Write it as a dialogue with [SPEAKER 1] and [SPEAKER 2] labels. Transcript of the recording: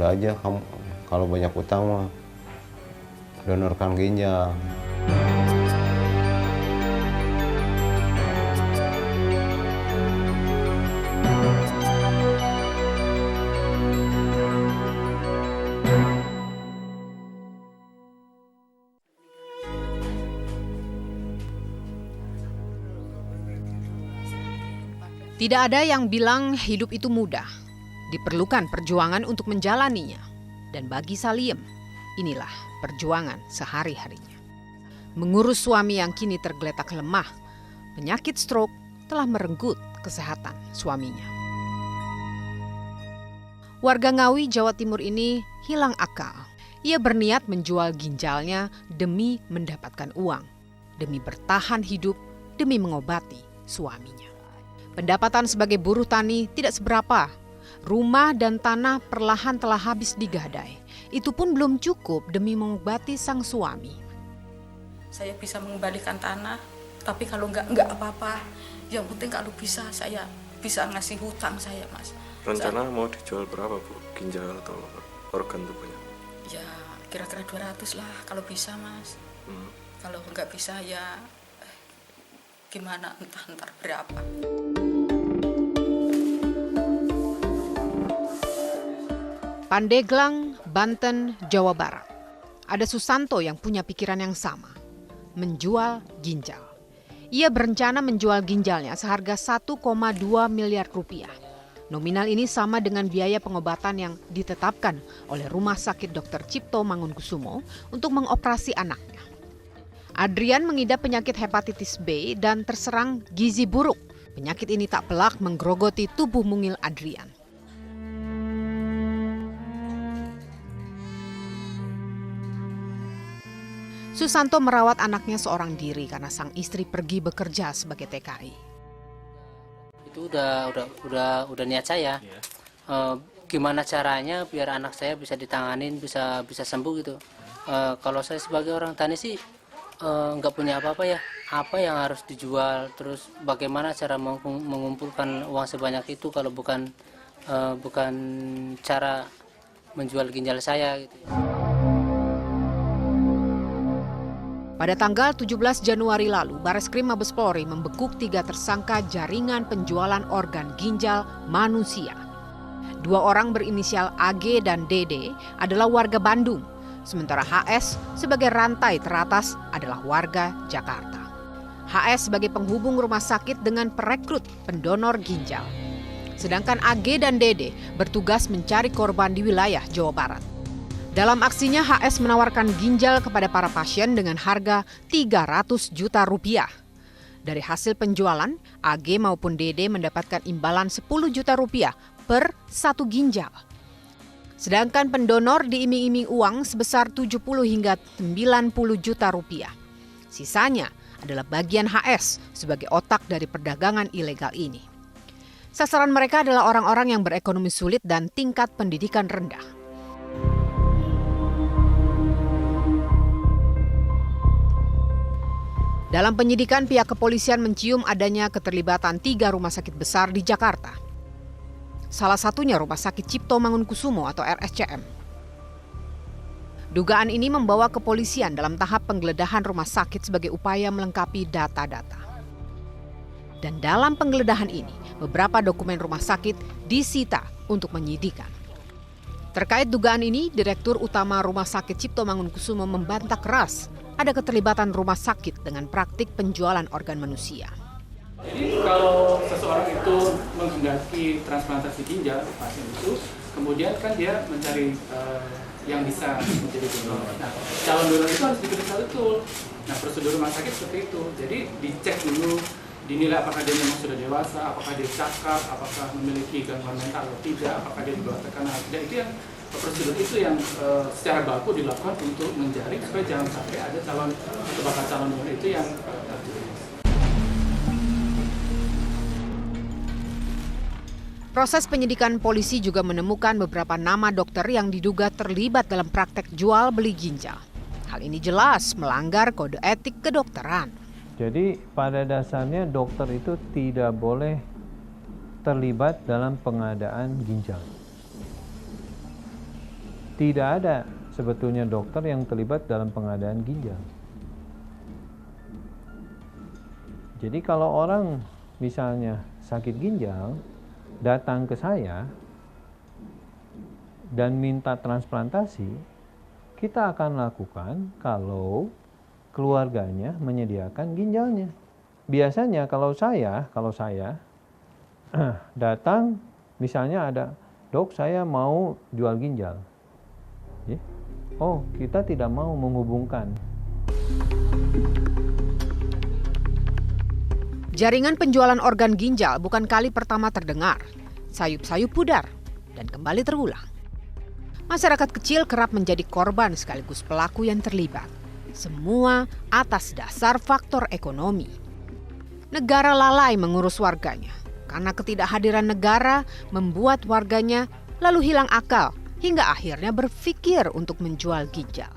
[SPEAKER 1] bisa aja kamu kalau banyak utang mah donorkan ginjal.
[SPEAKER 2] Tidak ada yang bilang hidup itu mudah. Diperlukan perjuangan untuk menjalaninya. Dan bagi Saliem, inilah perjuangan sehari-harinya. Mengurus suami yang kini tergeletak lemah, penyakit stroke telah merenggut kesehatan suaminya. Warga Ngawi, Jawa Timur ini hilang akal. Ia berniat menjual ginjalnya demi mendapatkan uang, demi bertahan hidup, demi mengobati suaminya. Pendapatan sebagai buruh tani tidak seberapa. Rumah dan tanah perlahan telah habis digadai. Itu pun belum cukup demi mengobati sang suami.
[SPEAKER 3] Saya bisa mengembalikan tanah, tapi kalau enggak apa-apa. Yang penting kalau bisa saya bisa ngasih hutang saya, Mas.
[SPEAKER 4] Rencana mau dijual berapa, Bu? Ginjal atau organ tubuhnya?
[SPEAKER 3] Ya kira-kira 200 lah kalau bisa, Mas. Kalau enggak bisa ya gimana, entar berapa.
[SPEAKER 2] Pandeglang, Banten, Jawa Barat. Ada Susanto yang punya pikiran yang sama, menjual ginjal. Ia berencana menjual ginjalnya seharga 1,2 miliar rupiah. Nominal ini sama dengan biaya pengobatan yang ditetapkan oleh Rumah Sakit Dr. Cipto Mangunkusumo untuk mengoperasi anaknya. Adrian mengidap penyakit hepatitis B dan terserang gizi buruk. Penyakit ini tak pelak menggerogoti tubuh mungil Adrian. Susanto merawat anaknya seorang diri karena sang istri pergi bekerja sebagai TKI.
[SPEAKER 5] Itu udah niat saya. Gimana caranya biar anak saya bisa ditanganin, bisa sembuh gitu. Kalau saya sebagai orang tani sih nggak punya apa-apa ya. Apa yang harus dijual, terus bagaimana cara mengumpulkan uang sebanyak itu kalau bukan cara menjual ginjal saya gitu.
[SPEAKER 2] Pada tanggal 17 Januari lalu, Bareskrim Mabes Polri membekuk 3 tersangka jaringan penjualan organ ginjal manusia. 2 orang berinisial AG dan DD adalah warga Bandung, sementara HS sebagai rantai teratas adalah warga Jakarta. HS sebagai penghubung rumah sakit dengan perekrut pendonor ginjal. Sedangkan AG dan DD bertugas mencari korban di wilayah Jawa Barat. Dalam aksinya, HS menawarkan ginjal kepada para pasien dengan harga 300 juta rupiah. Dari hasil penjualan, AG maupun DD mendapatkan imbalan 10 juta rupiah per 1 ginjal. Sedangkan pendonor diiming-iming uang sebesar 70 hingga 90 juta rupiah. Sisanya adalah bagian HS sebagai otak dari perdagangan ilegal ini. Sasaran mereka adalah orang-orang yang berekonomi sulit dan tingkat pendidikan rendah. Dalam penyidikan, pihak kepolisian mencium adanya keterlibatan 3 rumah sakit besar di Jakarta. Salah satunya Rumah Sakit Cipto Mangunkusumo atau RSCM. Dugaan ini membawa kepolisian dalam tahap penggeledahan rumah sakit sebagai upaya melengkapi data-data. Dan dalam penggeledahan ini, beberapa dokumen rumah sakit disita untuk penyidikan. Terkait dugaan ini, Direktur Utama Rumah Sakit Cipto Mangunkusumo membantah keras ada keterlibatan rumah sakit dengan praktik penjualan organ manusia.
[SPEAKER 6] Jadi kalau seseorang itu menghendaki transplantasi ginjal, pasien itu, kemudian kan dia mencari yang bisa menjadi donor. Nah, calon donor itu harus diperiksa betul. Nah, prosedur rumah sakit seperti itu. Jadi dicek dulu, dinilai apakah dia memang sudah dewasa, apakah dia cakap, apakah memiliki gangguan mental atau tidak, apakah dia di bawah tekanan atau tidak. Itu yang prosedur itu yang secara baku dilakukan untuk menjaring supaya jangan sampai ada calon atau bakal calon donor itu yang tertulis.
[SPEAKER 2] Proses penyidikan polisi juga menemukan beberapa nama dokter yang diduga terlibat dalam praktek jual beli ginjal. Hal ini jelas melanggar kode etik kedokteran.
[SPEAKER 7] Jadi pada dasarnya dokter itu tidak boleh terlibat dalam pengadaan ginjal. Tidak ada sebetulnya dokter yang terlibat dalam pengadaan ginjal. Jadi kalau orang misalnya sakit ginjal datang ke saya dan minta transplantasi, kita akan lakukan kalau keluarganya menyediakan ginjalnya. Biasanya kalau saya datang, misalnya ada, dok saya mau jual ginjal. Oh, kita tidak mau menghubungkan.
[SPEAKER 2] Jaringan penjualan organ ginjal bukan kali pertama terdengar. Sayup-sayup pudar dan kembali terulang. Masyarakat kecil kerap menjadi korban sekaligus pelaku yang terlibat. Semua atas dasar faktor ekonomi. Negara lalai mengurus warganya karena ketidakhadiran negara membuat warganya lalu hilang akal hingga akhirnya berpikir untuk menjual ginjal.